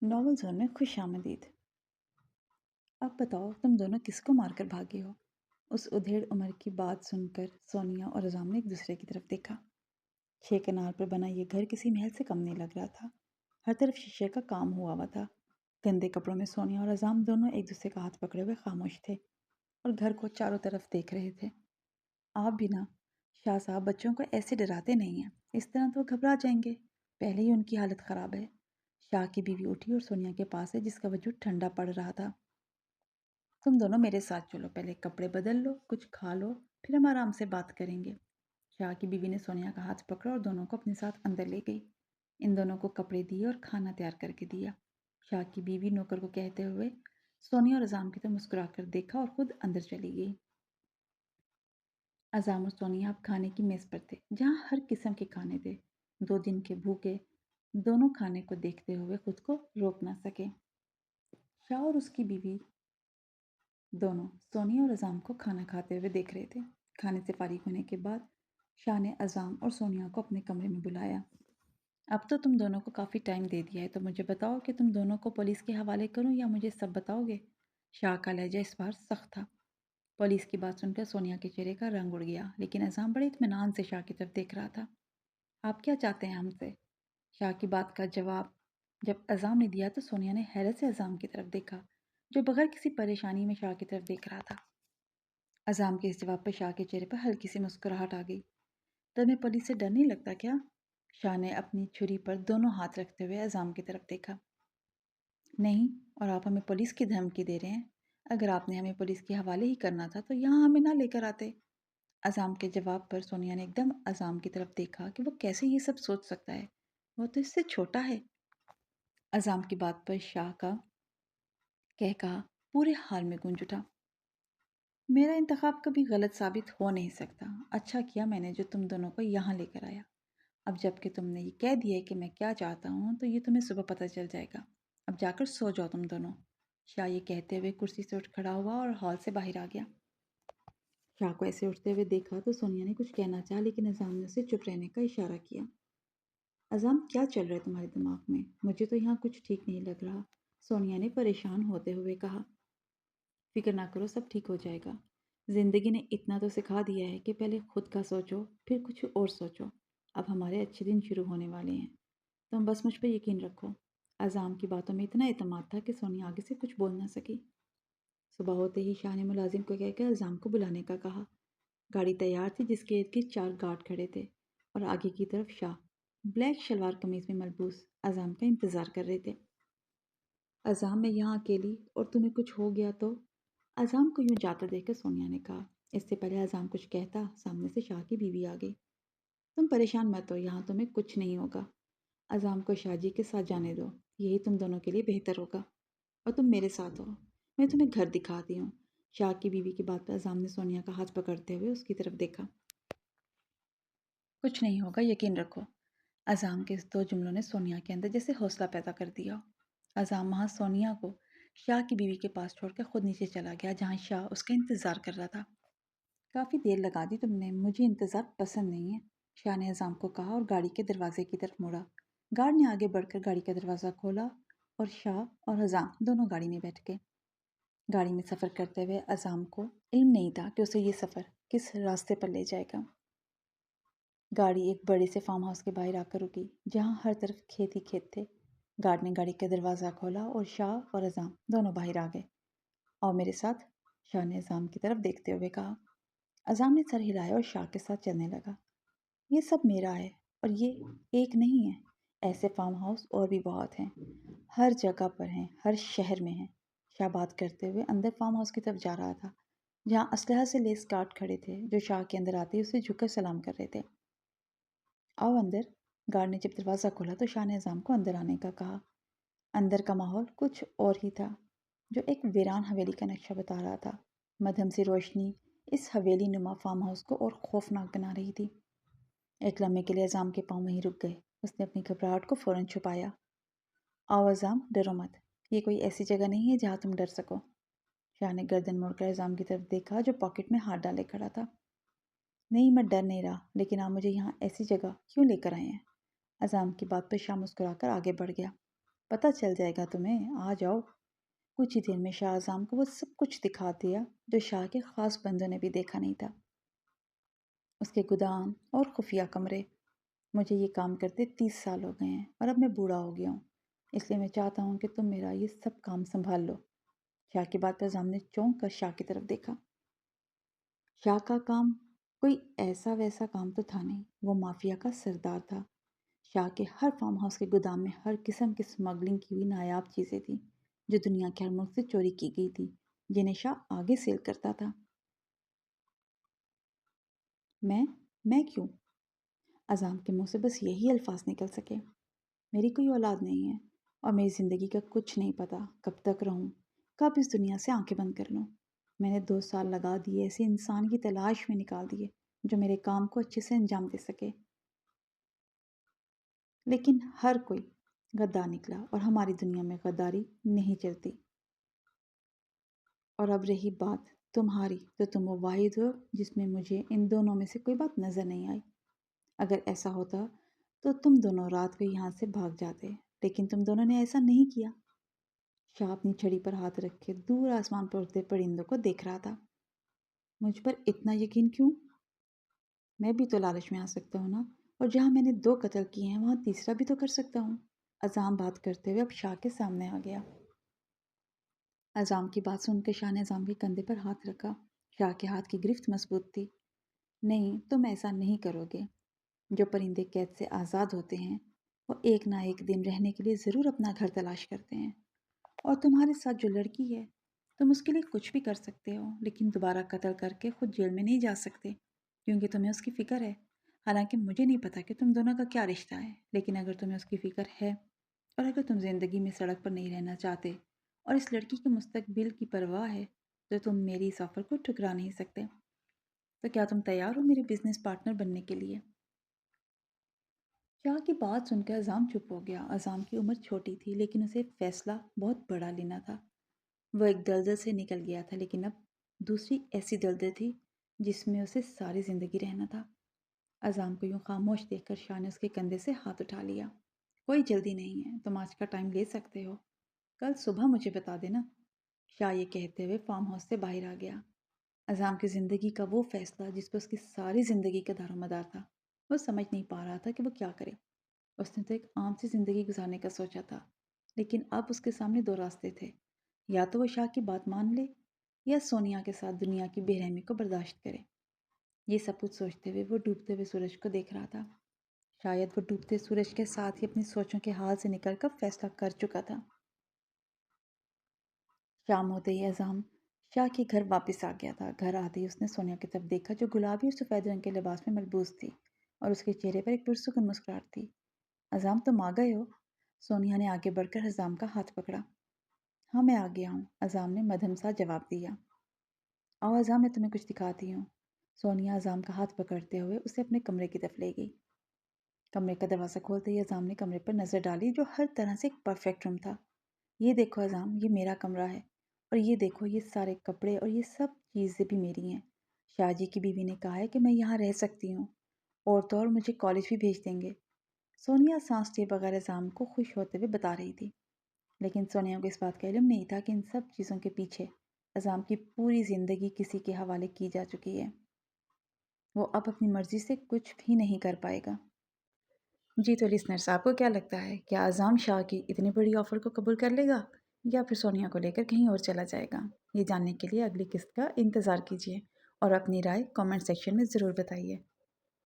Novel zone में खुश आमदीद। अब बताओ तुम दोनों किसको मारकर भागे हो? उस उधेड़ उम्र की बात सुनकर सोनिया और अजाम ने एक दूसरे की तरफ देखा। 6 कनाल पर बना ये घर किसी महल से कम नहीं लग रहा था। हर तरफ शीशे का काम हुआ था। गंदे कपड़ों में सोनिया और अजाम दोनों एक दूसरे का हाथ पकड़े हुए खामोश थे और घर को चारों तरफ देख रहे थे। आप भी ना, शाह साहब बच्चों को ऐसे डराते नहीं हैं। इस तरह तो वो घबरा जाएंगे। पहले ही उनकी हालत खराब है। शाह की बीवी उठी और सोनिया के पास है, जिसका वजूद ठंडा पड़ रहा था। तुम दोनों मेरे साथ चलो, पहले कपड़े बदल लो, कुछ खा लो, फिर हम आराम से बात करेंगे। शाह की बीवी ने सोनिया का हाथ पकड़ा और दोनों को अपने साथ अंदर ले गई। इन दोनों को कपड़े दिए और खाना तैयार करके दिया। शाह की बीवी नौकर को कहते हुए सोनिया और अजाम की तरफ मुस्कुराकर देखा और खुद अंदर चली गई। अजाम और सोनिया अब खाने की मेज पर थे, जहाँ हर किस्म के खाने थे। 2 दिन के भूखे दोनों खाने को देखते हुए खुद को रोक ना सके। शाह और उसकी बीवी दोनों सोनिया और अजाम को खाना खाते हुए देख रहे थे। खाने से फारिग होने के बाद शाह ने अजाम और सोनिया को अपने कमरे में बुलाया। अब तो तुम दोनों को काफ़ी टाइम दे दिया है, तो मुझे बताओ कि तुम दोनों को पुलिस के हवाले करूं या मुझे सब बताओगे? शाह का लहजा इस बार सख्त था। पुलिस की बात सुनकर सोनिया के चेहरे का रंग उड़ गया, लेकिन अजाम बड़े इत्मीनान से शाह की तरफ देख रहा था। आप क्या चाहते हैं हमसे? शाह की बात का जवाब जब अजाम ने दिया तो सोनिया ने हैरत से अजाम की तरफ देखा, जो बगैर किसी परेशानी में शाह की तरफ देख रहा था। अजाम के इस जवाब पर शाह के चेहरे पर हल्की सी मुस्कुराहट आ गई। तुम्हें पुलिस से डर नहीं लगता क्या? शाह ने अपनी छुरी पर दोनों हाथ रखते हुए अजाम की तरफ देखा। नहीं, और आप हमें पुलिस की धमकी दे रहे हैं? अगर आपने हमें पुलिस के हवाले ही करना था तो यहाँ हमें ना लेकर आते। अजाम के जवाब पर सोनिया ने एकदम अजाम की तरफ देखा कि वो कैसे ये सब सोच सकता है। वो तो इससे छोटा है। अजाम की बात पर शाह का कह कहा पूरे हाल में गूंज उठा। मेरा इंतखाब कभी गलत साबित हो नहीं सकता। अच्छा किया मैंने जो तुम दोनों को यहाँ लेकर आया। अब जबकि तुमने ये कह दिया है कि मैं क्या चाहता हूँ, तो ये तुम्हें सुबह पता चल जाएगा। अब जाकर सो जाओ तुम दोनों। शाह ये कहते हुए कुर्सी से उठ खड़ा हुआ और हॉल से बाहर आ गया। शाह को ऐसे उठते हुए देखा तो सोनिया ने कुछ कहना चाहा, लेकिन अजाम ने उसे चुप रहने का इशारा किया। अजाम, क्या चल रहा है तुम्हारे दिमाग में? मुझे तो यहाँ कुछ ठीक नहीं लग रहा, सोनिया ने परेशान होते हुए कहा। फिक्र ना करो, सब ठीक हो जाएगा। जिंदगी ने इतना तो सिखा दिया है कि पहले खुद का सोचो, फिर कुछ और सोचो। अब हमारे अच्छे दिन शुरू होने वाले हैं। तुम बस मुझ पर यकीन रखो। अजाम की बातों में इतना एतमाद था कि सोनिया आगे से कुछ बोल ना सकी। सुबह होते ही शाह ने मुलाजिम को कहकर अजाम को बुलाने का कहा। गाड़ी तैयार थी, जिसके इर्द गिर्द 4 गार्ड खड़े थे और आगे की तरफ शाह ब्लैक शलवार कमीज में मलबूस अजाम का इंतजार कर रहे थे। अजाम, मैं यहाँ अकेली और तुम्हें कुछ हो गया तो? अजाम को यूं जाता देखकर सोनिया ने कहा। इससे पहले अजाम कुछ कहता, सामने से शाह की बीवी आ गई। तुम परेशान मत हो, यहाँ तुम्हें कुछ नहीं होगा। अजाम को शाहजी के साथ जाने दो, यही तुम दोनों के लिए बेहतर होगा। और तुम मेरे साथ हो, मैं तुम्हें घर दिखाती हूँ। शाह की बीवी की बात पर अजाम ने सोनिया का हाथ पकड़ते हुए उसकी तरफ देखा। कुछ नहीं होगा, यकीन रखो। अजाम के इस 2 जुमलों ने सोनिया के अंदर जैसे हौसला पैदा कर दिया। अजाम वहाँ सोनिया को शाह की बीवी के पास छोड़कर खुद नीचे चला गया, जहाँ शाह उसका इंतज़ार कर रहा था। काफ़ी देर लगा दी तुमने, मुझे इंतज़ार पसंद नहीं है, शाह ने अजाम को कहा और गाड़ी के दरवाजे की तरफ मुड़ा। गार्ड ने आगे बढ़कर गाड़ी का दरवाज़ा खोला और शाह और अजाम दोनों गाड़ी में बैठ गए। गाड़ी में सफ़र करते हुए अजाम को इल्म नहीं था कि उसे ये सफ़र किस रास्ते पर ले जाएगा। गाड़ी एक बड़े से फार्म हाउस के बाहर आकर रुकी, जहाँ हर तरफ खेत ही खेत थे। गार्ड ने गाड़ी का दरवाज़ा खोला और शाह और अजाम दोनों बाहर आ गए। और मेरे साथ, शाह ने अजाम की तरफ देखते हुए कहा। अजाम ने सर हिलाया और शाह के साथ चलने लगा। ये सब मेरा है, और ये एक नहीं है। ऐसे फार्म हाउस और भी बहुत हैं, हर जगह पर हैं, हर शहर में हैं। शाह बात करते हुए अंदर फार्म हाउस की तरफ जा रहा था, जहाँ असलहा से लेस गार्ड खड़े थे, जो शाह के अंदर आते ही उसे झुककर सलाम कर रहे थे। आओ अंदर। गार्ड ने जब दरवाज़ा खोला तो शाह ने अजाम को अंदर आने का कहा। अंदर का माहौल कुछ और ही था, जो एक वीरान हवेली का नक्शा बता रहा था। मध्यम सी रोशनी इस हवेली नुमा फार्म हाउस को और खौफनाक बना रही थी। एक लम्हे के लिए अजाम के पाँव वहीं रुक गए। उसने अपनी घबराहट को फौरन छुपाया। आओ अजाम, डरो मत। ये कोई ऐसी जगह नहीं है जहाँ तुम डर सको। शाह ने गर्दन मोड़कर अजाम की तरफ देखा, जो पॉकेट में हाथ डाले खड़ा था। नहीं, मैं डर नहीं रहा, लेकिन आप मुझे यहाँ ऐसी जगह क्यों लेकर आए हैं? अजाम की बात पर शाह मुस्कुराकर आगे बढ़ गया। पता चल जाएगा तुम्हें, आ जाओ। कुछ ही देर में शाह आज़म को वो सब कुछ दिखा दिया जो शाह के ख़ास बंदों ने भी देखा नहीं था। उसके गोदाम और खुफिया कमरे। मुझे ये काम करते 30 साल हो गए हैं और अब मैं बूढ़ा हो गया हूँ, इसलिए मैं चाहता हूँ कि तुम मेरा ये सब काम संभाल लो। शाह की बात पर आज़म ने चौंक कर शाह की तरफ देखा। शाह का काम कोई ऐसा वैसा काम तो था नहीं, वो माफिया का सरदार था। शाह के हर फार्म हाउस के गोदाम में हर किस्म की स्मगलिंग की हुई नायाब चीज़ें थीं जो दुनिया के हर मुल्क से चोरी की गई थी, जिन्हें शाह आगे सेल करता था। मैं मैं क्यों? अज़ाम के मुंह से बस यही अल्फाज निकल सके। मेरी कोई औलाद नहीं है और मेरी ज़िंदगी का कुछ नहीं पता कब तक रहूं, कब इस दुनिया से आंखें बंद कर लूं। मैंने 2 साल लगा दिए ऐसे इंसान की तलाश में निकाल दिए जो मेरे काम को अच्छे से अंजाम दे सके, लेकिन हर कोई गद्दार निकला और हमारी दुनिया में गद्दारी नहीं चलती। और अब रही बात तुम्हारी, तो तुम वो वाहिद हो जिसमें मुझे इन दोनों में से कोई बात नज़र नहीं आई। अगर ऐसा होता तो तुम दोनों रात को यहाँ से भाग जाते, लेकिन तुम दोनों ने ऐसा नहीं किया। शाह अपनी छड़ी पर हाथ रखे दूर आसमान पर उड़ते परिंदों को देख रहा था। मुझ पर इतना यकीन क्यों? मैं भी तो लालच में आ सकता हूँ ना, और जहाँ मैंने 2 कत्ल किए हैं वहाँ तीसरा भी तो कर सकता हूँ। अज़ाम बात करते हुए अब शाह के सामने आ गया। अज़ाम की बात सुनकर शाह ने अज़ाम के कंधे पर हाथ रखा। शाह के हाथ की गिरफ्त मजबूत थी। नहीं, तुम ऐसा नहीं करोगे। जो परिंदे कैद से आज़ाद होते हैं वो एक ना एक दिन रहने के लिए ज़रूर अपना घर तलाश करते हैं। और तुम्हारे साथ जो लड़की है, तुम उसके लिए कुछ भी कर सकते हो, लेकिन दोबारा कत्ल करके खुद जेल में नहीं जा सकते, क्योंकि तुम्हें उसकी फ़िक्र है। हालांकि मुझे नहीं पता कि तुम दोनों का क्या रिश्ता है, लेकिन अगर तुम्हें उसकी फ़िक्र है और अगर तुम ज़िंदगी में सड़क पर नहीं रहना चाहते और इस लड़की के मुस्तकबिल की परवाह है, तो तुम मेरी इस ऑफ़र को ठुकरा नहीं सकते। तो क्या तुम तैयार हो मेरे बिजनेस पार्टनर बनने के लिए? शाह की बात सुनकर अज़ाम चुप हो गया। अज़ाम की उम्र छोटी थी, लेकिन उसे फैसला बहुत बड़ा लेना था। वह एक दलदल से निकल गया था, लेकिन अब दूसरी ऐसी दलदल थी जिसमें उसे सारी ज़िंदगी रहना था। अज़ाम को यूं खामोश देखकर शाह ने उसके कंधे से हाथ उठा लिया। कोई जल्दी नहीं है, तुम आज का टाइम ले सकते हो, कल सुबह मुझे बता देना। शाह ये कहते हुए फार्म हाउस से बाहर आ गया। अज़ाम की ज़िंदगी का वो फैसला जिस पर उसकी सारी ज़िंदगी का दारोमदार था, वो समझ नहीं पा रहा था कि वो क्या करे। उसने तो एक आम सी ज़िंदगी गुजारने का सोचा था, लेकिन अब उसके सामने 2 रास्ते थे। या तो वो शाह की बात मान ले या सोनिया के साथ दुनिया की बेरहमी को बर्दाश्त करे। ये सब कुछ सोचते हुए वो डूबते हुए सूरज को देख रहा था। शायद वो डूबते सूरज के साथ ही अपनी सोचों के हाल से निकलकर फैसला कर चुका था। शाम होते ही अज़ाम शाह के घर वापस आ गया था। घर आते ही उसने सोनिया की तरफ देखा जो गुलाबी और सफ़ेद रंग के लिबास में मलबूस थी, और उसके चेहरे पर एक पुरसुकून मुस्कुराहट थी। अज़ाम, तुम आ गए हो? सोनिया ने आगे बढ़कर अज़ाम का हाथ पकड़ा। हाँ, मैं आ गया हूँ, अज़ाम ने मध्यम सा जवाब दिया। आओ अज़ाम, मैं तुम्हें कुछ दिखाती हूँ। सोनिया अज़ाम का हाथ पकड़ते हुए उसे अपने कमरे की तरफ ले गई। कमरे का दरवाज़ा खोलते ही अज़ाम ने कमरे पर नज़र डाली, जो हर तरह से एक परफेक्ट रूम था। ये देखो अज़ाम, ये मेरा कमरा है, और ये देखो ये सारे कपड़े और ये सब चीज़ें भी मेरी हैं। शाहजी की बीवी ने कहा है कि मैं यहाँ रह सकती हूँ, और तो और मुझे कॉलेज भी भेज देंगे। सोनिया सांस लिए बगैर अज़ाम को खुश होते हुए बता रही थी, लेकिन सोनिया को इस बात का इल्म नहीं था कि इन सब चीज़ों के पीछे अज़ाम की पूरी ज़िंदगी किसी के हवाले की जा चुकी है। वो अब अपनी मर्ज़ी से कुछ भी नहीं कर पाएगा। जी तो लिसनर्स, आपको क्या लगता है, क्या अज़ाम शाह की इतनी बड़ी ऑफ़र को कबूल कर लेगा या फिर सोनिया को लेकर कहीं और चला जाएगा? ये जानने के लिए अगली किस्त का इंतज़ार कीजिए और अपनी राय कमेंट सेक्शन में ज़रूर बताइए।